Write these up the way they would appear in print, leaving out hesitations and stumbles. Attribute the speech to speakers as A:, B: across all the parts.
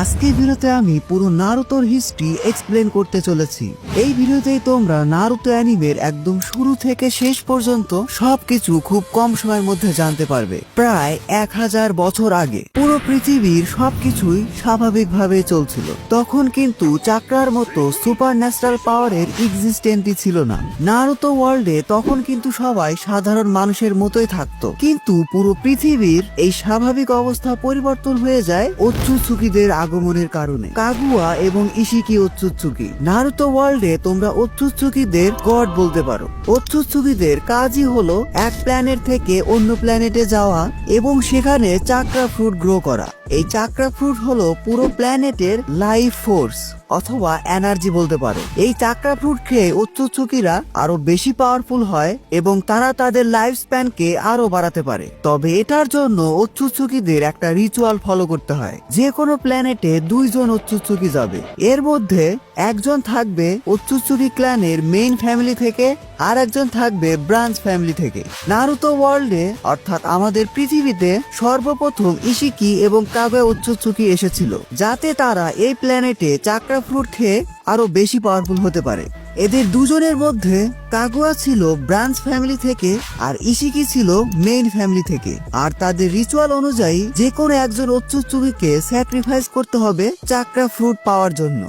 A: আজকের ভিডিওতে আমি পুরো নারুতোর হিস্ট্রি এক্সপ্লেন করতে চলেছি। এই ভিডিওতেই তোমরা নারুতো অ্যানিমের একদম শুরু থেকে শেষ পর্যন্ত সবকিছু খুব কম সময়ের মধ্যে জানতে পারবে। প্রায় 1000 বছর আগে পুরো পৃথিবীর সবকিছুই স্বাভাবিকভাবে চলছিল। তখন কিন্তু চাকরার মতো সুপার ন্যাচারাল পাওয়ারের এক্সিস্টেন্টই ছিল না। নারুতো ওয়ার্ল্ডে তখন কিন্তু সবাই সাধারণ মানুষের মতোই থাকতো, কিন্তু পুরো পৃথিবীর এই স্বাভাবিক অবস্থা পরিবর্তন হয়ে যায় ওৎসুৎসুকিদের আগমনের কারণে। কাগুয়া এবং ইশিকি ওৎসুৎসুকি। নারুতো ওয়ার্ল্ডে তোমরা ওৎসুৎসুকিদের গড বলতে পারো। ওৎসুৎসুকিদের কাজই হলো এক প্ল্যানেট থেকে অন্য প্ল্যানেটে যাওয়া এবং সেখানে চাকরা ফ্রুট গ্রো করা। এই চাকরা ফ্রুট হলো পুরো প্ল্যানেটের লাইফ ফোর্স অথবা এনার্জি বলতে পারো। এই চাকরা ফ্রুট খেয়ে ওৎসুৎসুকিরা আরো বেশি পাওয়ারফুল হয় এবং তারা তাদের লাইফ স্প্যানকে আরো বাড়াতে পারে। তবে এটার জন্য ওৎসুৎসুকিদের একটা রিচুয়াল ফলো করতে হয়। যে কোনো প্ল্যানেটে 2 জন ওৎসুৎসুকি যাবে। এর মধ্যে একজন থাকবে ওৎসুৎসুকি ক্ল্যানের মেইন ফ্যামিলি থেকে, আর একজন থাকবে ব্রাঞ্চ ফ্যামিলি থেকে। নারুতো ওয়ার্ল্ডে অর্থাৎ আমাদের পৃথিবীতে সর্বপ্রথম ইশিকি এবং কাগুয়া ওৎসুৎসুকি এসেছিল, যাতে তারা এই প্ল্যানেটে চাকরা ফ্রুট খেয়ে আরো বেশি পাওয়ারফুল হতে পারে। এদের দুজনের মধ্যে কাগুয়া ছিল ব্রাঞ্চ ফ্যামিলি থেকে আর ইশিকি ছিল মেইন ফ্যামিলি থেকে। আর তাদের রিচুয়াল অনুযায়ী যে কোনো একজন ওৎসুৎসুকিকে স্যাক্রিফাইস করতে হবে চাকরা ফ্রুট পাওয়ার জন্য।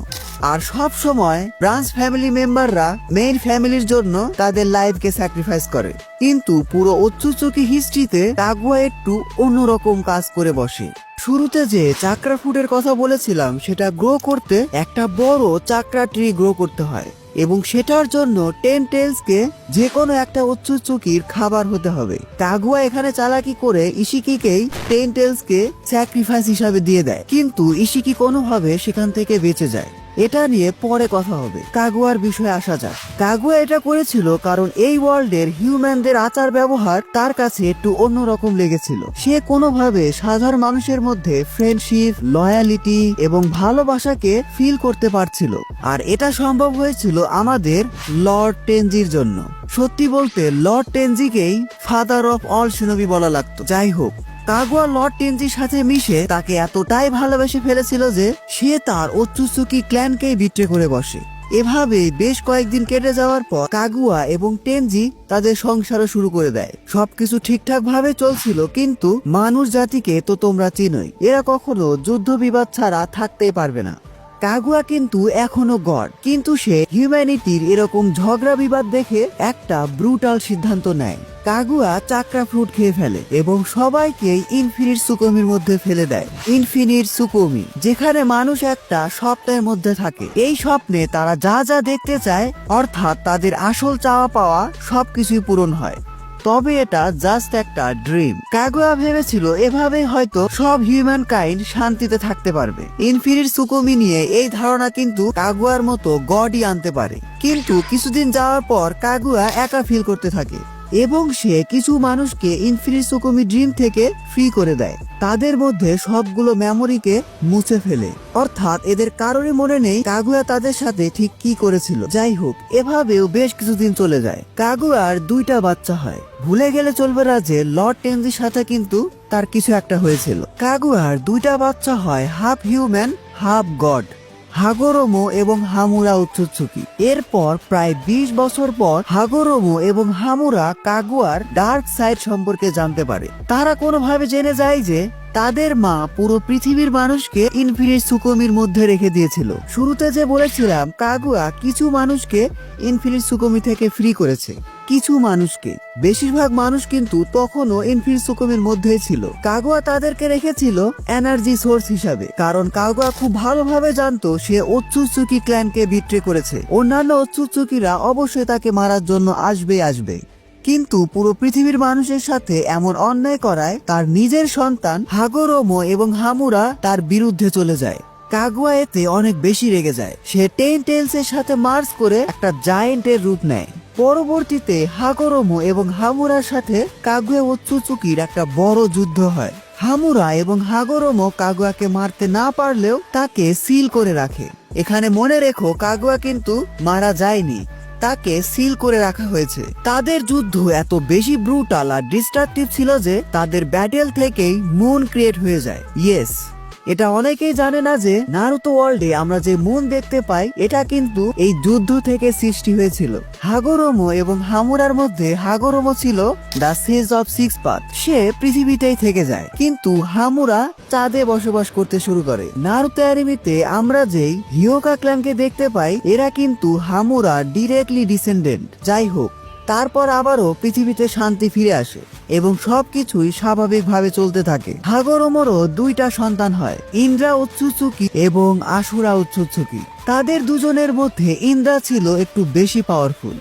A: আর সব সময় ব্রাঞ্চ ফ্যামিলি মেম্বাররা মেইন ফ্যামিলির জন্য তাদের লাইফকে স্যাক্রিফাইস করে। কিন্তু পুরো ওৎসুৎসুকি হিস্ট্রিতে কাগুয়া একটু অন্যরকম কাজ করে বসে। শুরুতে যে চাকরা ফ্রুটের কথা বলেছিলাম, সেটা গ্রো করতে একটা বড় চাকরা ট্রি গ্রো করতে হয় এবং সেটার জন্য 10 টেলসকে যে কোনো একটা ওৎসুৎসুকির খাবার হতে হবে। কাগুয়া এখানে চালাকি করে ইশিকিকেই 10 টেলসকে স্যাক্রিফাইস হিসাবে দিয়ে দেয়, কিন্তু ইশিকি কোনোভাবে সেখান থেকে বেঁচে যায়। এটা নিয়ে পরে কথা হবে। কাগুয়ার বিষয়ে আসা যাক। কাগুয়া এটা করেছিল কারণ এই ওয়ার্ল্ডের হিউম্যানদের আচার ব্যবহার তার কাছে একটু অন্যরকম লেগেছিল। সে কোনোভাবে সাধারণ মানুষের মধ্যে ফ্রেন্ডশিপ, লয়ালিটি এবং ভালোবাসাকে ফিল করতে পারছিল। আর এটা সম্ভব হয়েছিল আমাদের লর্ড টেনজির জন্য। সত্যি বলতে লর্ড টেনজিকেই ফাদার অফ অল শিনোবি বলা লাগতো। যাই হোক, কাগুয়া লর্ড টেনজির সাথে মিশে তাকে এতটাই ভালোবেসে ফেলেছিল যে সে তার ওৎসুৎসুকি ক্ল্যানকেই বিট্রে করে বসে। এভাবে বেশ কয়েকদিন কেটে যাওয়ার পর কাগুয়া এবং টেনজি তাদের সংসারও শুরু করে দেয়। সবকিছু ঠিকঠাক ভাবে চলছিল, কিন্তু মানুষ জাতিকে তো তোমরা চিনোই, এরা কখনো যুদ্ধ বিবাদ ছাড়া থাকতেই পারবে না। কাগুয়া কিন্তু এখনো গড, কিন্তু সে হিউম্যানিটির এরকম ঝগড়া বিবাদ দেখে একটা ব্রুটাল সিদ্ধান্ত নেয়। কাগুয়া চাকরা ফ্রুট খেয়ে ফেলে এবং সবাইকে ইনফিনিট সুকুমির মধ্যে ফেলে দেয়। ইনফিনিট সুকুমি, যেখানে মানুষ একটা স্বপ্নের মধ্যে থাকে। এই স্বপ্নে তারা যা যা দেখতে চায়, অর্থাৎ তাদের আসল চাওয়া পাওয়া সবকিছুই পূরণ হয়। তবে এটা জাস্ট একটা ড্রিম। কাগুয়া ভেবেছিল এভাবে হয়তো সব হিউম্যান কাইন্ড শান্তিতে থাকতে পারবে। ইনফিনিট সুকুমি নিয়ে এই ধারণা কিন্তু কাগুয়ার মতো গডই আনতে পারে। কিন্তু কিছুদিন যাওয়ার পর কাগুয়া একা ফিল করতে থাকে এবং সে কিছু মানুষকে ইনফিনিট সুকুমি ড্রিম থেকে ফ্রি করে দেয়। তাদের মধ্যে সবগুলো মেমোরিকে মুছে ফেলে, অর্থাৎ এদের কারোরই মনে নেই কাগুয়া তাদের সাথে ঠিক কি করেছিল। যাই হোক, এভাবেও বেশ কিছুদিন চলে যায়। কাগুয়ার 2টা বাচ্চা হয়। ভুলে গেলে চলবে না যে লর্ড টেনজির সাথে কিন্তু তার কিছু একটা হয়েছিল। কাগুয়ার 2টা বাচ্চা হয় হাফ হিউম্যান হাফ গড, হাগোরোমো এবং হামুরা ওৎসুৎসুকি। এরপর প্রায় 20 বছর পর হাগোরোমো এবং হামুরা কাগুয়ার ডার্ক সাইড সম্পর্কে জানতে পারে। তারা কোনোভাবে জেনে যায় যে তাদের মা পুরো পৃথিবীর মানুষকে ইনফিনিট সুকুমির মধ্যে রেখে দিয়েছিল। শুরুতে যে বলেছিলাম কাগুয়া কিছু মানুষকে ইনফিনিট সুকুমি থেকে ফ্রি করেছে, কিছু মানুষকে। বেশিরভাগ মানুষ কিন্তু তখনও ইনফিনিট সুকুমির মধ্যেই ছিল। কাগুয়া তাদেরকে রেখেছিল এনার্জি সোর্স হিসাবে, কারণ কাগুয়া খুব ভালোভাবে জানতো সে ওৎসুৎসুকি ক্ল্যানকে বিট্রে করেছে। অন্যান্য ওৎসুৎসুকিরা অবশ্যই তাকে মারার জন্য আসবে। কিন্তু পুরো পৃথিবীর মানুষের সাথে এমন অন্যায় করায় তার নিজের সন্তান হাগোরোমো এবং হামুরা তার বিরুদ্ধে চলে যায়। কাগুয়া এতে অনেক বেশি রেগে যায়। সে 10 টেলসের সাথে মার্চ করে একটা জায়েন্টের রূপ নেয়। পরবর্তীতে হাগোরোমো এবং হামুরার সাথে কাগুয়া ওৎসুৎসুকির একটা বড় যুদ্ধ হয়। হামুরা এবং হাগোরোমো কাগুয়াকে মারতে না পারলেও তাকে সিল করে রাখে। এখানে মনে রেখো, কাগুয়া কিন্তু মারা যায়নি, তাকে সিল করে রাখা হয়েছে। তাদের যুদ্ধ এত বেশি ব্রুটাল আর ডিস্ট্রাকটিভ ছিল যে তাদের ব্যাটেল থেকেই মুন ক্রিয়েট হয়ে যায়। ইয়েস, এটা অনেকেই জানে না যে নারুতো ওয়ার্ল্ডে আমরা যে মুন দেখতে পাই এটা কিন্তু এই যুদ্ধ থেকে সৃষ্টি হয়েছিল। হাগোরোমো এবং হামুরার মধ্যে হাগোরোমো ছিল the sage of six path, সে পৃথিবীতেই থেকে যায়, কিন্তু হামুরা চাঁদে বসবাস করতে শুরু করে। নারুতো অ্যানিমেতে আমরা যেই হিয়োকা ক্ল্যানকে দেখতে পাই এরা কিন্তু হামুরা ডিরেক্টলি ডিসেন্ডেন্ট। যাই হোক, তারপর আবারও পৃথিবীতে শান্তি ফিরে আসে এবং সবকিছুই স্বাভাবিকভাবে চলতে থাকে। হাগোরোমোরও দুইটা সন্তান হয়, ইন্দ্রা উৎসুচুকি এবং আশুরা উৎসুচুকি। তাদের দুজনের মধ্যে ইন্দ্রা ছিল একটু বেশি পাওয়ারফুল,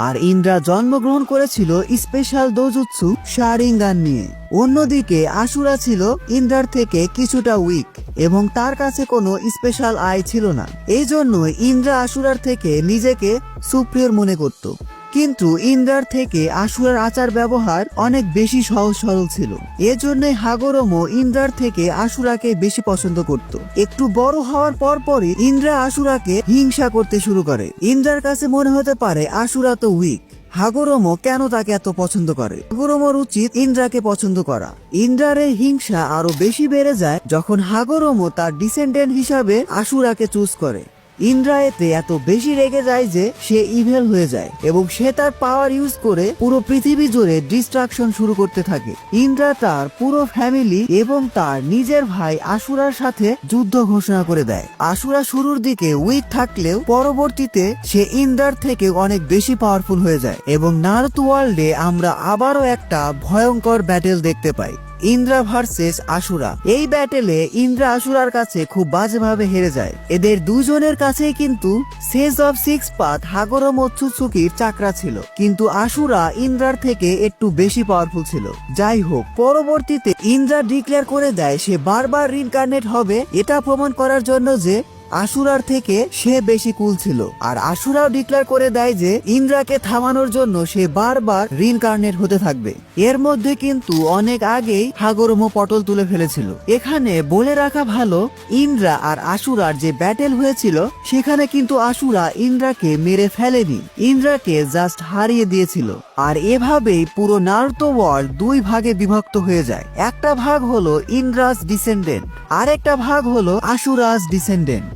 A: আর ইন্দ্রা জন্মগ্রহণ করেছিল স্পেশাল দোজুৎসু শারিঙ্গান নিয়ে। অন্যদিকে আশুরা ছিল ইন্দ্রার থেকে কিছুটা উইক এবং তার কাছে কোনো স্পেশাল আই ছিল না। এই জন্য ইন্দ্রা আশুরার থেকে নিজেকে সুপ্রিয়র মনে করত। কিন্তু ইন্দ্রার থেকে আশুরার আচার ব্যবহার অনেক বেশি সহজ সরল ছিল। এজন্যই হাগোরোমো ইন্দ্রার থেকে আশুরাকে বেশি পছন্দ করত। একটু বড় হওয়ার পরপরই ইন্দ্রা আশুরাকে হিংসা করতে শুরু করে। ইন্দ্রার কাছে মনে হতে পারে আশুরা তো উইক, হাগোরোমো কেন তাকে এত পছন্দ করে। হাগোরোমোর উচিত ইন্দ্রাকে পছন্দ করা। ইন্দ্রার এই হিংসা আরো বেশি বেড়ে যায় যখন হাগোরোমো তার ডিসেন্ডেন্ট হিসাবে আশুরাকে চুজ করে। ইন্দ্রা এতে এত বেশি রেগে যায় যে সে ইভেল হয়ে যায় এবং সে তার পাওয়ার ইউজ করে পুরো পৃথিবী জুড়ে ডিস্ট্রাকশন শুরু করতে থাকে। ইন্দ্রা তার পুরো ফ্যামিলি এবং তার নিজের ভাই আশুরার সাথে যুদ্ধ ঘোষণা করে দেয়। আশুরা শুরুর দিকে উইক থাকলেও পরবর্তীতে সে ইন্দ্রার থেকে অনেক বেশি পাওয়ারফুল হয়ে যায় এবং নারুতো ওয়ার্ল্ডে আমরা আবারও একটা ভয়ঙ্কর ব্যাটেল দেখতে পাই, ইন্দ্রা ভার্সেস আশুরা। এই ব্যাটেলে ইন্দ্রা আশুরার কাছে খুব বাজেভাবে হেরে যায়। এদের দুজনের কাছেই কিন্তু সেজ অফ সিক্স পাথ হাগোরোমো উৎসুচুকির চাকরা ছিল, কিন্তু আশুরা ইন্দ্রার থেকে একটু বেশি পাওয়ারফুল ছিল। যাই হোক, পরবর্তীতে ইন্দ্রা ডিক্লেয়ার করে দেয় সে বারবার রিইনকার্নেট হবে, এটা প্রমাণ করার জন্য যে আশুরার থেকে সে বেশি কুল ছিল। আর আশুরাও ডিক্লেয়ার করে দেয় যে ইন্দ্রাকে থামানোর জন্য সে বারবার রিইনকার্নেট হতে থাকবে। এর মধ্যে কিন্তু অনেক আগেই হাগোরোমো পটল তুলে ফেলেছিল। এখানে বলে রাখা ভালো, ইন্দ্রা আর আশুরার যে ব্যাটেল হয়েছিল সেখানে কিন্তু আশুরা ইন্দ্রাকে মেরে ফেলেনি, ইন্দ্রাকে জাস্ট হারিয়ে দিয়েছিল। আর এভাবেই পুরো নারুতো ওয়ার্ল্ড দুই ভাগে বিভক্ত হয়ে যায়। একটা ভাগ হলো ইন্দ্রাস ডিসেন্ডেন্ট, আর একটা ভাগ হলো আশুরাস ডিসেন্ডেন্ট।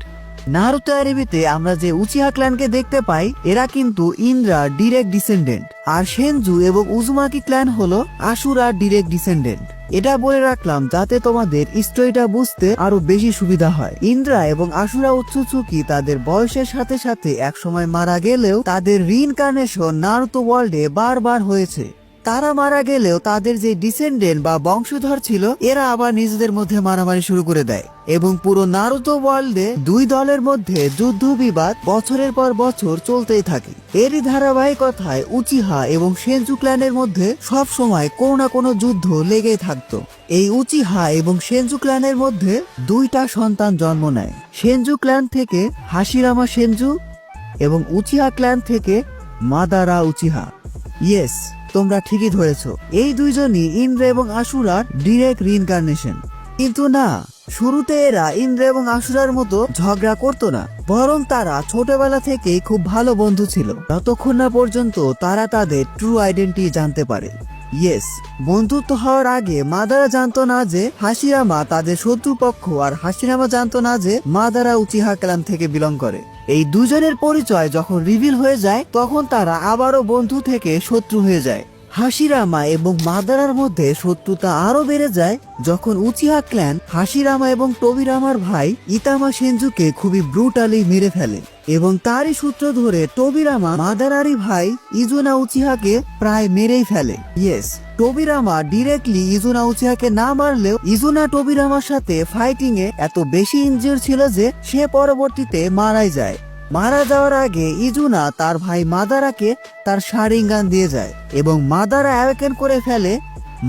A: নারুতো অ্যানিমেতে আমরা যে উচিহা ক্ল্যানকে দেখতে পাই এরা কিন্তু ইন্দ্রা ডিরেক্ট ডিসেন্ডেন্ট, আর সেনজু এবং উজুমাকি ক্ল্যান হলো আশুরার ডিরেক্ট ডিসেন্ডেন্ট। এটা বলে রাখলাম যাতে তোমাদের স্টোরিটা বুঝতে আরো বেশি সুবিধা হয়। ইন্দ্রা এবং আশুরা উৎসুচুকি তাদের বয়সের সাথে সাথে একসময় মারা গেলেও তাদের রিইনকার্নেশন নারুতো ওয়ার্ল্ডে বারবার হয়েছে। তারা মারা গেলেও তাদের যে ডিসেন্ডেন্ট বা বংশধর ছিল এরা আবার নিজেদের মধ্যে মারামারি শুরু করে দেয় এবং পুরো নারুতো ওয়ার্ল্ডে দুই দলের মধ্যে যুদ্ধ বিবাদ বছরের পর বছর চলতেই থাকে। এরই ধারাবাহিকতায় উচিহা এবং সেনজু ক্ল্যানের মধ্যে সব সময় কোনো না কোনো যুদ্ধ লেগেই থাকতো। এই উচিহা এবং সেনজু ক্ল্যানের মধ্যে দুইটা সন্তান জন্ম নেয়। সেনজু ক্ল্যান থেকে হাশিরামা সেনজু এবং উচিহা ক্ল্যান থেকে মাদারা উচিহা। ইয়েস, তোমরা ঠিকই ধরেছ, এই দুইজনই ইন্দ্রা এবং আশুরার ডিরেক্ট রিইনকার্নেশন। কিন্তু না, শুরুতে এরা ইন্দ্রা এবং আশুরার মতো ঝগড়া করতো না, বরং তারা ছোটবেলা থেকেই খুব ভালো বন্ধু ছিল, যতক্ষণ না পর্যন্ত তারা তাদের ট্রু আইডেন্টিটি জানতে পারে। ইয়েস, বন্ধুত্ব হওয়ার আগে মাদারা জানতো না যে হাশিরামা তাদের শত্রুপক্ষ, আর হাশিরামা জানতো না যে মাদারা উচিহা ক্ল্যান থেকে বিলং করে। এই দুজনের পরিচয় যখন রিভিল হয়ে যায় তখন তারা আবারও বন্ধু থেকে শত্রু হয়ে যায়। হাশিরামা এবং মাদারার মধ্যে শত্রুতা আরো বেড়ে যায় যখন উচিহা ক্ল্যান হাশিরামা এবং টোবিরামার ভাই ইতামা সেনজুকে খুবই ব্রুটালি মেরে ফেলে এবং তারই সূত্র ধরে টোবিরামা মাদারারি ভাই ইজুনা উচিহাকে প্রায় মেরেই ফেলে। ইয়েস, টোবিরামা ডিরেক্টলি ইজুনা উচিহাকে না মারলেও ইজুনা টোবিরামার সাথে ফাইটিং এ এত বেশি ইনজিওর ছিল যে সে পরবর্তীতে মারাই যায়। মারা যাওয়ার আগে ইজুনা তার ভাই মাদারাকে তার শারিঙ্গান দিয়ে যায় এবং মাদারা অ্যাওয়েকেন করে ফেলে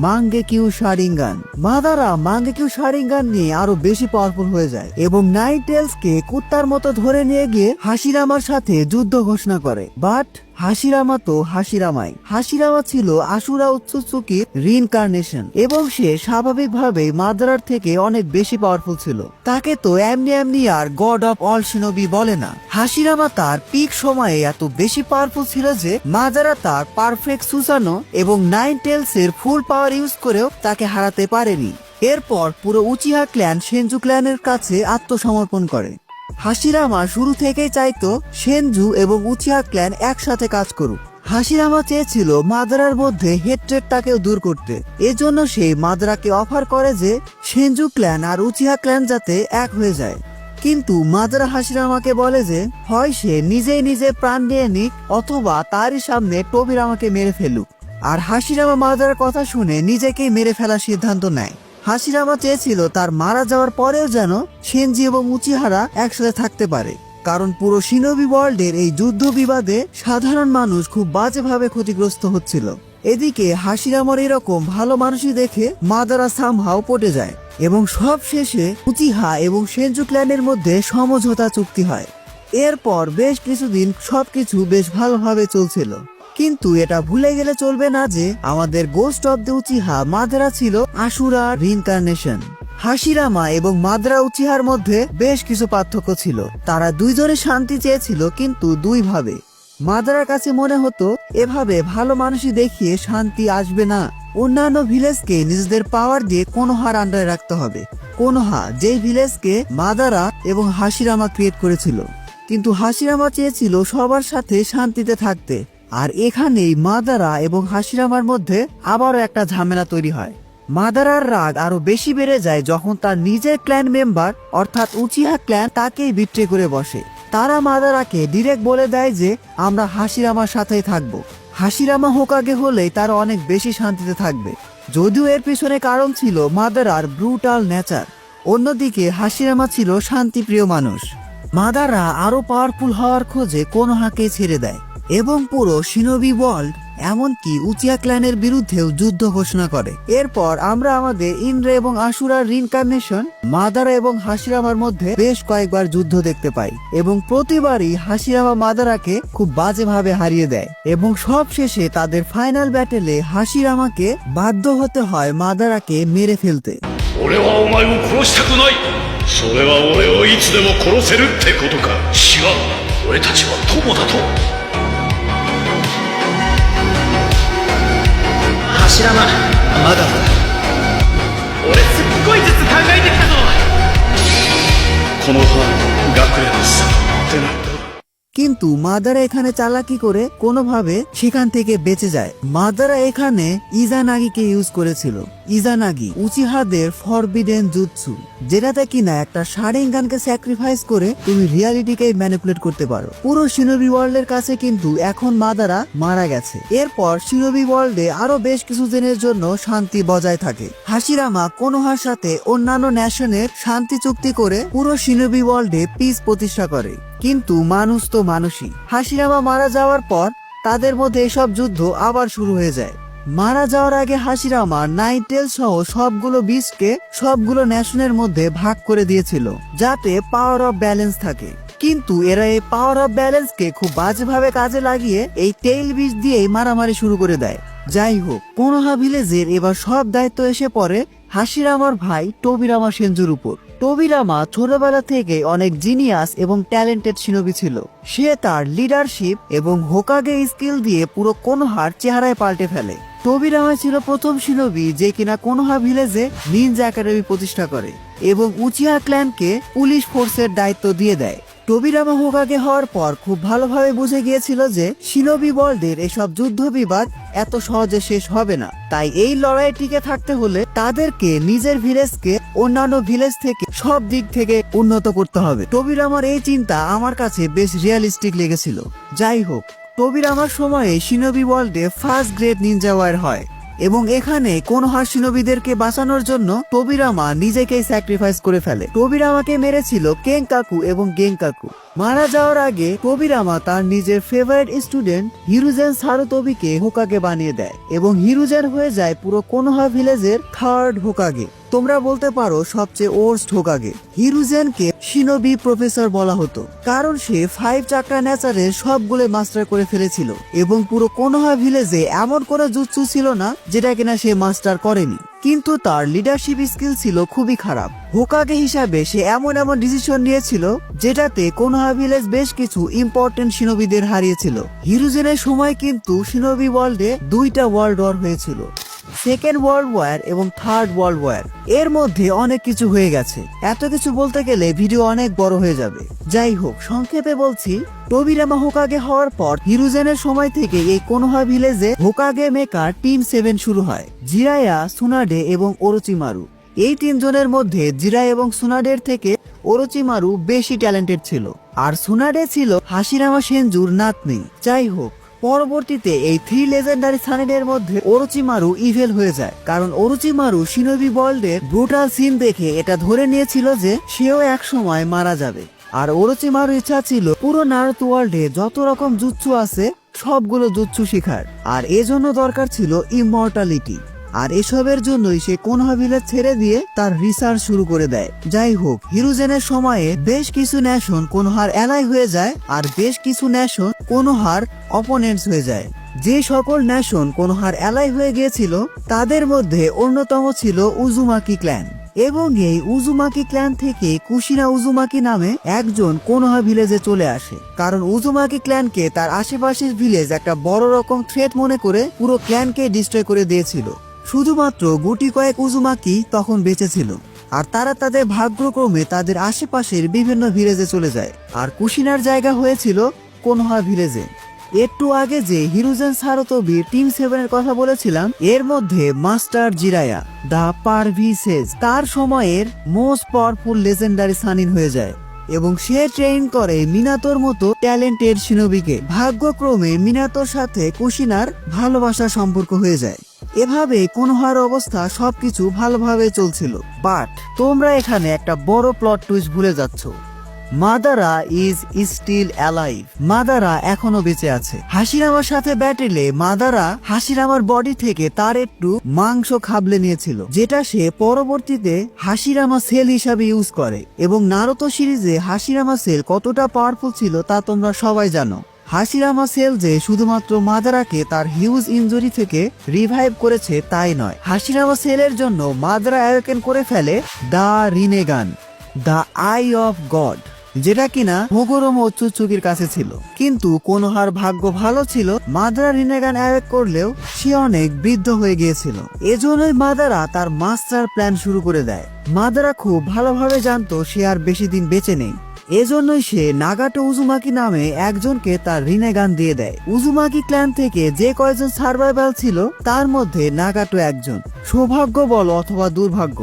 A: মাঙ্গেকিউ শারিঙ্গান। মাদারা মাঙ্গেকিউ শারিঙ্গান নিয়ে আরো বেশি পাওয়ারফুল হয়ে যায় এবং নাইট টেলসকে কুত্তার মতো ধরে নিয়ে গিয়ে হাশিরামার সাথে যুদ্ধ ঘোষণা করে। বাট হাশিরামা তো হাশিরামাই। হাশিরামা ছিল আশুরা উৎসুচুকির রিইনকার্নেশন এবং সে স্বাভাবিকভাবেই মাদারার থেকে অনেক বেশি পাওয়ারফুল ছিল। তাকে তো এমনি এমনি আর গড অফ অল শিনোবি বলে না। হাশিরামা তার পিক সময়ে এত বেশি পাওয়ারফুল ছিল যে মাদারা তার পারফেক্ট সুসানো এবং নাইন টেলস এর ফুল পাওয়ার ইউজ করেও তাকে হারাতে পারেনি। এরপর পুরো উচিহা ক্ল্যান সেনজু ক্ল্যানের কাছে আত্মসমর্পণ করে। হাশিরামা শুরু থেকেই চাইতো সেনজু এবং উচিহা ক্ল্যান একসাথে কাজ করুক। হাশিরামা চেয়েছিল মাদারার মধ্যে হেট্রেডটাকেও দূর করতে। এজন্য সে মাদারাকে অফার করে যে সেনজু ক্ল্যান আর উচিহা ক্ল্যান যাতে এক হয়ে যায়। কিন্তু মাদারা হাশিরামাকে বলে যে হয় সে নিজেই নিজে প্রাণ নিয়ে নিক অথবা তারই সামনে টোবিরামাকে মেরে ফেলুক। আর হাশিরামা মাদারার কথা শুনে নিজেকেই মেরে ফেলার সিদ্ধান্ত নেয়। হাশিরামা চেয়েছিল তার মারা যাওয়ার পরেও যেন সেনজি এবং উচিহারা একসাথে থাকতে পারে, কারণ পুরো শিনোবি ওয়ার্ল্ডের এই যুদ্ধ বিবাদে সাধারণ মানুষ খুব বাজেভাবে ক্ষতিগ্রস্ত হচ্ছিল। এদিকে হাশিরামার এরকম ভালো মানুষই দেখে মাদারা সামহাও পটে যায় এবং সব শেষে উচিহা এবং সেনজু ক্ল্যানের মধ্যে সমঝোতা চুক্তি হয়। এরপর বেশ কিছুদিন সবকিছু বেশ ভালোভাবে চলছিল, কিন্তু এটা ভুলে গেলে চলবে না যে আমাদের ghost of the Uchiha Madara ছিল আশুরার রিইনকার্নেশন। হাশিরামা এবং মাদারা উচিহার মধ্যে বেশ কিছু পার্থক্য ছিল। তারা দুইজনে শান্তি চেয়েছিল, কিন্তু দুই ভাবে। মাদারার কাছে মনে হতো এভাবে ভালো মানুষই দেখিয়ে শান্তি আসবে না। অন্যান্য ভিলেজকে নিজেদের পাওয়ার দিয়ে কোনোহার আন্ডারে রাখতে হবে। কোনোহা যেই ভিলেজকে মাদারা এবং হাশিরামা ক্রিয়েট করেছিল, কিন্তু হাশিরামা চেয়েছিল সবার সাথে শান্তিতে থাকতে। আর এখানেই মাদারা এবং হাশিরামার মধ্যে আবারও একটা ঝামেলা তৈরি হয়। মাদারার রাগ আরো বেশি বেড়ে যায় যখন তার নিজের ক্ল্যান মেম্বার অর্থাৎ উচিহা ক্ল্যান তাকেই বিট্রে করে বসে। তারা মাদারাকে ডিরেক্ট বলে দেয় যে আমরা হাশিরামার সাথেই থাকবো। হাশিরামা হোকাগে হলেই তারা অনেক বেশি শান্তিতে থাকবে। যদিও এর পিছনে কারণ ছিল মাদারার ব্রুটাল নেচার। অন্যদিকে হাশিরামা ছিল শান্তিপ্রিয় মানুষ। মাদারা আরো পাওয়ারফুল হওয়ার খোঁজে কোনোহাকে ছেড়ে দেয় এবং পুরো শিনোবি ওয়ার্ল্ড এমনকি উচিহা ক্ল্যানের বিরুদ্ধেও যুদ্ধ ঘোষণা করে। এরপর আমরা আমাদের ইন্দ্রা এবং আশুরার রিইনকার্নেশন মাদারা এবং হাশিরামার মধ্যে বেশ কয়েকবার যুদ্ধ দেখতে পাই এবং প্রতিবারই হাশিরামা মাদারাকে খুব বাজেভাবে হারিয়ে দেয় এবং সব শেষে তাদের ফাইনাল ব্যাটেলে হাশিরামাকে বাধ্য হতে হয় মাদারাকে মেরে ফেলতে।
B: それは俺をいつでも殺せるってことか。違う、俺たちは友だと。
C: 柱間まだまだ。俺すっごい術考えてきたぞ。
B: この葉学連の差ってなんだ。
A: কিন্তু মাদারা এখানে চালাকি করে কোনোভাবে সেখান থেকে বেঁচে যায়। মাদারা এখানে ইজানাগিকে ইউজ করেছিল। ইজানাগি উচিহাদের ফরবিডেন জুৎসু, যেটাতে কিনা একটা শারিঙ্গানকে স্যাক্রিফাইস করে তুমি রিয়ালিটিকে ম্যানিপুলেট করতে পারো। পুরো শিনোবি ওয়ার্ল্ডের কাছে কিন্তু এখন মাদারা মারা গেছে। এরপর শিনোবি ওয়ার্ল্ডে আরো বেশ কিছু দিনের জন্য শান্তি বজায় থাকে। হাশিরামা কোনোহার সাথে অন্যান্য ন্যাশনের শান্তি চুক্তি করে পুরো শিনোবি ওয়ার্ল্ডে পিস প্রতিষ্ঠা করে। কিন্তু মানুষ তো মানুষই। হাশিরামা মারা যাওয়ার পর তাদের মধ্যে এসব যুদ্ধ আবার শুরু হয়ে যায়। মারা যাওয়ার আগে হাশিরামা নাইটেল সহ সবগুলো বিস্টকে সবগুলো ন্যাশনের মধ্যে ভাগ করে দিয়েছিল যাতে পাওয়ার অফ ব্যালেন্স থাকে। কিন্তু এরা এই পাওয়ার অফ ব্যালেন্সকে খুব বাজেভাবে কাজে লাগিয়ে এই টেইল বিচ দিয়েই মারামারি শুরু করে দেয়। যাই হোক, কোনোহা ভিলেজের এবার সব দায়িত্ব এসে পড়ে হাশিরামার ভাই টোবিরামা সেনজুর উপর। টোবিরামা ছোটবেলা থেকে অনেক জিনিয়াস এবং ট্যালেন্টেড শিনোবি ছিল। সে তার লিডারশিপ এবং হোকাগে স্কিল দিয়ে পুরো কোনোহার চেহারায় পাল্টে ফেলে। টোবিরামা ছিল প্রথম শিনোবি যে কিনা কোনোহা ভিলেজে নিনজা একাডেমি প্রতিষ্ঠা করে এবং উচিহা ক্ল্যানকে পুলিশ ফোর্সের দায়িত্ব দিয়ে দেয়। টোবিরামা হোকাগে হওয়ার পর খুব ভালোভাবে বুঝে গিয়েছিল যে শিনোবি ওয়ার্ল্ডের এসব যুদ্ধ বিবাদ এত সহজে শেষ হবে না। তাই এই লড়াইয়ে টিকে থাকতে হলে তাদেরকে নিজের ভিলেজকে অন্যান্য ভিলেজ থেকে সব দিক থেকে উন্নত করতে হবে। টোবিরামার এই চিন্তা আমার কাছে বেশ রিয়ালিস্টিক লেগেছিল। যাই হোক, টোবিরামার সময়ে শিনোবি ওয়ার্ল্ডে ফার্স্ট গ্রেড নিনজা ওয়ার হয় এবং এখানে কোনোহা শিনোবিদেরকে বাঁচানোর জন্য টোবিরামা নিজেকেই স্যাক্রিফাইস করে ফেলে। টোবিরামাকে মেরেছিল কেনকাকু এবং গেনকাকু। মারা যাওয়ার আগে টোবিরামা তার নিজের ফেভারিট স্টুডেন্ট হিরুজেন সারুতোবিকে হোকাগে বানিয়ে দেয় এবং হিরুজেন হয়ে যায় পুরো কোনোহা ভিলেজের থার্ড হোকাগে। তোমরা বলতে পারো সবচেয়ে ওর্স্ট হোকাগে। হিরুজেনকে শিনোবি প্রফেসর বলা হতো কারণ সে 5 চাকরা নেচারের সবগুলো মাস্টার করে ফেলেছিল এবং পুরো কোনোহা ভিলেজে এমন কোনো জুৎসু ছিল না যেটা কিনা সে মাস্টার করেনি। কিন্তু তার লিডারশিপ স্কিল ছিল খুবই খারাপ। হোকাগে হিসাবে সে এমন ডিসিশন নিয়েছিল যেটাতে কোনোহা ভিলেজ বেশ কিছু ইম্পর্টেন্ট শিনোবিদের হারিয়েছিল। হিরুজেনের সময় কিন্তু শিনোবি ওয়ার্ল্ডে 2টা ওয়ার্ল্ড ওয়ার হয়েছিল। সেকেন্ড ওয়ার্ল্ড ওয়ার এবং থার্ড ওয়ার্ল্ড ওয়ার। এর মধ্যে অনেক কিছু হয়ে গেছে, এত কিছু বলতে গেলে ভিডিও অনেক বড় হয়ে যাবে। যাই হোক, সংক্ষেপে বলছি, টোবিরামা হোকাগে হওয়ার পর হিরুজেনের সময় থেকে এই কোনোহা ভিলেজে হোকাগে মেকার টিম 7 শুরু হয়। জিরায়া, সুনাডে এবং ওরোচিমারু। এই তিনজনের মধ্যে জিরায়া এবং সুনাডের থেকে ওরোচিমারু বেশি ট্যালেন্টেড ছিল, আর সুনাডে ছিল হাশিরামা সেনজুর নাতনি। যাই হোক, পরবর্তীতে এই 3 লেজেন্ডারি সানিনের মধ্যে ওরোচিমারু ইভেল হয়ে যায়, কারণ ওরোচিমারু শিনোবি ওয়ার্ল্ডের ব্রুটাল সিন দেখে এটা ধরে নিয়েছিল যে সেও এক সময় মারা যাবে। আর ওরোচিমারু ইচ্ছা ছিল পুরো নারুতো ওয়ার্ল্ডে যত রকম জুৎসু আছে সবগুলো জুৎসু শেখার, আর এজন্য দরকার ছিল ইমমর্টালিটি। আর এসবের জন্যই সে কোনোহা ভিলেজ ছেড়ে দিয়ে তার রিসার্চ শুরু করে দেয়। যাই হোক, হিরুজেনের সময়ে বেশ কিছু ন্যাশন কোনোহার অ্যালাই হয়ে যায়, আর বেশ কিছু ন্যাশন কোনোহার অপোনেন্টস হয়ে যায়। যে সকল ন্যাশন কোনোহার অ্যালাই হয়ে গিয়েছিল তাদের মধ্যে অন্যতম ছিল উজুমাকি ক্ল্যান, এবং এই উজুমাকি ক্ল্যান থেকে কুশিনা উজুমাকি নামে একজন কোনোহা ভিলেজে চলে আসে, কারণ উজুমাকি ক্ল্যানকে তার আশেপাশের ভিলেজ একটা বড় রকম থ্রেট মনে করে পুরো ক্ল্যানকে ডিস্ট্রয় করে দিয়েছিল। শুধুমাত্র গুটি কয়েক উজুমাকি তখন বেঁচে ছিল, আর তারা তাদের ভাগ্যক্রমে তাদের আশেপাশের বিভিন্ন ভিলেজে চলে যায়, আর কুশিনার জায়গা হয়েছিল কোনোহা ভিলেজে। একটু আগে যে হিরুজেন সারোতোবির টিম 7 এর কথা বলেছিলাম, এর মধ্যে মাস্টার জিরায়া দা পারভিসেজ তার সময়ের মোস্ট পাওয়ারফুল লেজেন্ডারি সানিন হয়ে যায়, এবং সে ট্রেন করে মিনাতোর মতো ট্যালেন্টেড শিনোবিকে। ভাগ্যক্রমে মিনাতোর সাথে কুশিনার ভালোবাসার সম্পর্ক হয়ে যায়। এভাবে কোনোহার অবস্থা সবকিছু ভালোভাবে চলছিল, বাট তোমরা এখানে একটা বড় প্লট টুইস্ট ভুলে যাচ্ছ। Madara is still alive. Madara এখনো বেঁচে আছে। হাশিরামার সাথে ব্যাটেলে মাদারা হাশিরামার বডি থেকে তার একটু মাংস খাবলে নিয়েছিল, যেটা সে পরবর্তীতে হাশিরামা সেল হিসাবে ইউজ করে। এবং নারুতো সিরিজে হাশিরামা সেল কতটা পাওয়ারফুল ছিল তা তোমরা সবাই জানো। হাশিরামা সেল যে শুধুমাত্র মাদারাকে তার হিউজ ইনজুরি থেকে রিভাইভ করেছে তাই নয়, হাশিরামা সেলের জন্য মাদারা অ্যাওয়েকেন করে ফেলে the Rinnegan, the eye of god, যেটা কিনা হোগোরোমা ওৎসুৎসুকির কাছে ছিল। কিন্তু কোনোহার ভাগ্য ভালো ছিল, মাদারা রিনেগান অ্যাওয়েক করলেও সে অনেক বৃদ্ধ হয়ে গিয়েছিল। এজন্যই মাদারা তার মাস্টার প্ল্যান শুরু করে দেয়। মাদারা খুব ভালোভাবে জানতো সে আর বেশি দিন বেঁচে নেই, এজন্যই সে নাগাটো উজুমাকি নামে একজনকে তার রিনেগান দিয়ে দেয়। উজুমাকি ক্ল্যান থেকে যে কয়জন সার্ভাইভাল ছিল তার মধ্যে নাগাটো একজন। সৌভাগ্য বল অথবা দুর্ভাগ্য,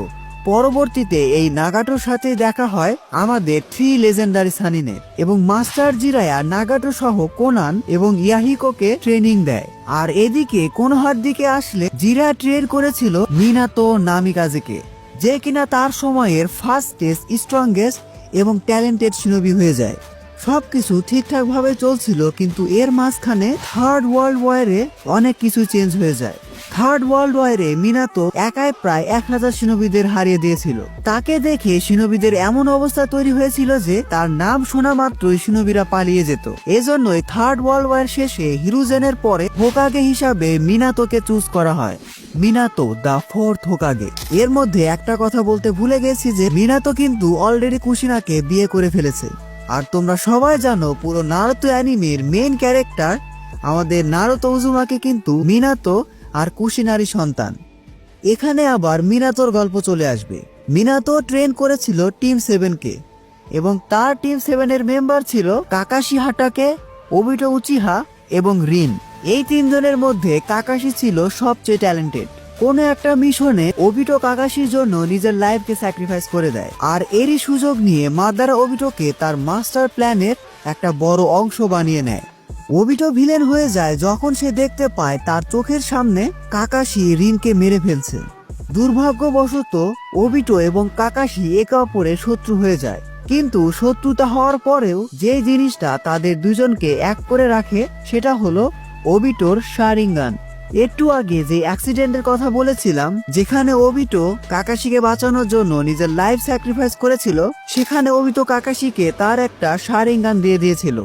A: পরবর্তীতে এই নাগাটোর সাথে দেখা হয় আমাদের 3 লেজেন্ডারি সানিনের, এবং মাস্টার জিরায়া নাগাটো সহ কোনান এবং ইয়াহিকোকে ট্রেনিং দেয়। আর এদিকে কোনোহার দিকে আসলে জিরা ট্রেন করেছিল মিনাতো নামিকাজেকে, যে কিনা তার সময়ের ফাস্টেস্ট, স্ট্রংগেস্ট এবং ট্যালেন্টেড শিনোবি হয়ে যায়। সবকিছু ঠিকঠাক ভাবে চলছিল, কিন্তু এর মাঝখানে থার্ড ওয়ার্ল্ড ওয়ারে অনেক কিছু চেঞ্জ হয়ে যায়। থার্ড ওয়ার্ল্ড ওয়ারে মিনাতো একাই প্রায় 1000 শিনোবিদের হারিয়ে দিয়েছিল। তাকে দেখে শিনোবিদের এমন অবস্থা তৈরি হয়েছিল যে তার নাম শোনা মাত্রই শিনোবিরা পালিয়ে যেত। এজন্যই থার্ড ওয়ার্ল্ড ওয়ার শেষে হিরুজেনের পরে হোকাগে হিসাবে মিনাতোকে চুজ করা হয়, মিনাতো দা 4th হোকাগে। এর মধ্যে একটা কথা বলতে ভুলে গেছি যে মিনাতো কিন্তু অলরেডি কুশিনাকে বিয়ে করে ফেলেছে। আর তোমরা সবাই জানো পুরো নারুতো অ্যানিমের মেইন ক্যারেক্টার আমাদের নারুতো উজুমাকি কিন্তু মিনাতো আর কুশিনারি সন্তান। এখানে আবার মিনাতোর গল্প চলে আসবে। মিনাতো ট্রেন করেছিল টিম 7কে, এবং তার টিম 7 এর মেম্বার ছিল কাকাশি হাটাকে, ওবিটো উচিহা এবং রিন। এই 3 জনের মধ্যে কাকাশি ছিল সবচেয়ে ট্যালেন্টেড। কোনো একটা মিশনে ওবিটো কাকাশির জন্য নিজের লাইফকে স্যাক্রিফাইস করে দেয়, আর এরই সুযোগ নিয়ে মাদারা ওবিটোকে তার মাস্টার প্ল্যানের একটা বড় অংশ বানিয়ে নেয়। ওবিটো ভিলেন হয়ে যায় যখন সে দেখতে পায় তার চোখের সামনে কাকাশি রিনকে মেরে ফেলছে। দুর্ভাগ্যবশত ওবিটো এবং কাকাশি একে অপরের শত্রু হয়ে যায়, কিন্তু শত্রুতা হওয়ার পরেও যে জিনিসটা তাদের দুজনকে এক করে রাখে সেটা হলো ওবিটোর শারিঙ্গান। একটু আগে যে অ্যাক্সিডেন্টের কথা বলেছিলাম, যেখানে ওবিটো কাকাশিকে বাঁচানোর জন্য নিজের লাইফ স্যাক্রিফাইস করেছিল, সেখানে ওবিটো কাকাশিকে তার একটা শারিঙ্গান দিয়ে দিয়েছিল।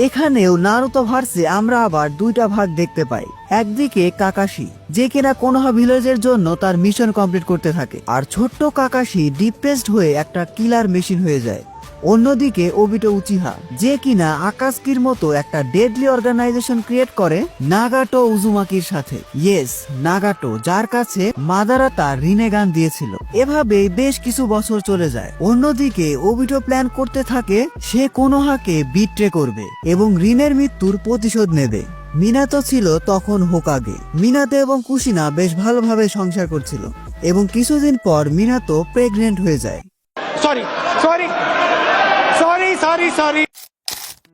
A: এখানেও নারুতো ভার্সে আমরা আবার 2টা ভাগ দেখতে পাই। একদিকে কাকাশি, যে কিনা কোনোহা ভিলেজের জন্য তার মিশন কমপ্লিট করতে থাকে, আর ছোট্ট কাকাশি ডিপ্রেসড হয়ে একটা কিলার মেশিন হয়ে যায়। অন্যদিকে ওবিটো উচিহা, যে কিনা আকাসকির মতো একটা ডেডলি অর্গানাইজেশন ক্রিয়েট করে নাগাটো উজুমাকির সাথে। ইয়েস, নাগাটো, যার কাছে মাদারা তার রিনেগান দিয়েছিল। এভাবেই বেশ কিছু বছর চলে যায়। অন্যদিকে ওবিটো প্ল্যান করতে থাকে সে কোনোহাকে বিট্রে করবে এবং রিনের মৃত্যুর প্রতিশোধ নেবে। মিনাতো ছিল তখন হোকাগে। মিনাতো এবং কুশিনা বেশ ভালোভাবে সংসার করছিল এবং কিছুদিন পর মিনাতো প্রেগনেন্ট হয়ে যায়।
C: সরি।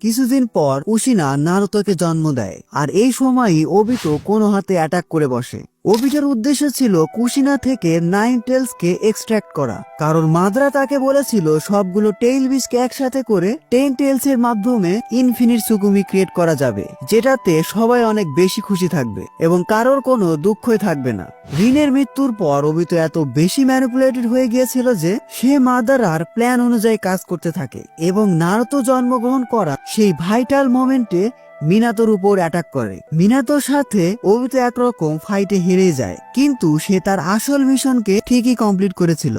A: কিছুদিন পর কুশিনা নারুতোকে জন্ম দেয়, আর এই সময়ই ওবিটো কোনো হাতে অ্যাটাক করে বসে। ওবিটোর উদ্দেশ্য ছিল কুশিনা থেকে 9 টেলসকে এক্সট্রাক্ট করা, কারণ মাদ্রা তাকে বলেছিল সবগুলো টেইল বিচকে একসাথে করে 10 টেলস এর মাধ্যমে ইনফিনিট সুকুমি ক্রিয়েট করা যাবে, যেটাতে সবাই অনেক বেশি খুশি থাকবে এবং কারোর কোনো দুঃখই থাকবে না। রিনের মৃত্যুর পর ওবিটো এত বেশি ম্যানিপুলেটেড হয়ে গিয়েছিল যে সে মাদারার প্ল্যান অনুযায়ী কাজ করতে থাকে এবং নারুতো জন্মগ্রহণ করা সেই ভাইটাল মোমেন্টে মিনাতোর উপর অ্যাটাক করে। মিনাতোর সাথে ওবিটো একরকম ফাইটে হেরে যায়, কিন্তু সে তার আসল মিশনকে ঠিকই কমপ্লিট করেছিল।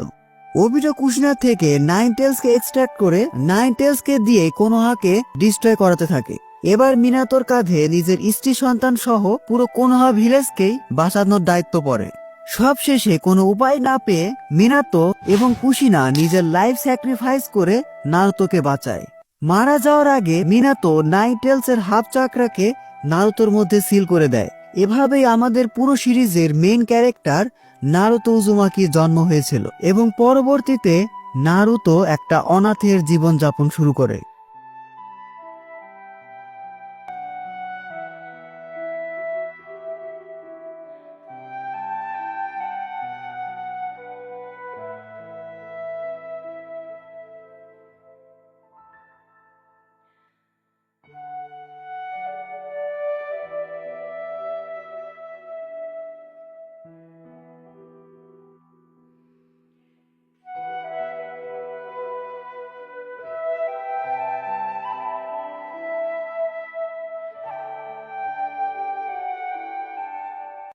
A: ওবিটো কুশিনা থেকে 9 টেলসকে এক্সট্রাক্ট করে 9 টেলসকে দিয়ে কোনোহাকে ডিস্ট্রয় করাতে থাকে। এবার মিনাতোর কাঁধে নিজের স্ত্রী সন্তান সহ পুরো কোনোহা ভিলেজকেই বাঁচানোর দায়িত্ব পড়ে। সবশেষে কোনো উপায় না পেয়ে মিনাতো এবং কুশিনা নিজের লাইফ স্যাক্রিফাইস করে নারুতোকে বাঁচায়। মারা যাওয়ার আগে মিনাতো 9 টেলস এর হাফ চাকরাকে নারুতোর মধ্যে সিল করে দেয়। এভাবেই আমাদের পুরো সিরিজের মেইন ক্যারেক্টার নারুতো উজুমাকির জন্ম হয়েছিল এবং পরবর্তীতে নারুতো একটা অনাথের জীবনযাপন শুরু করে।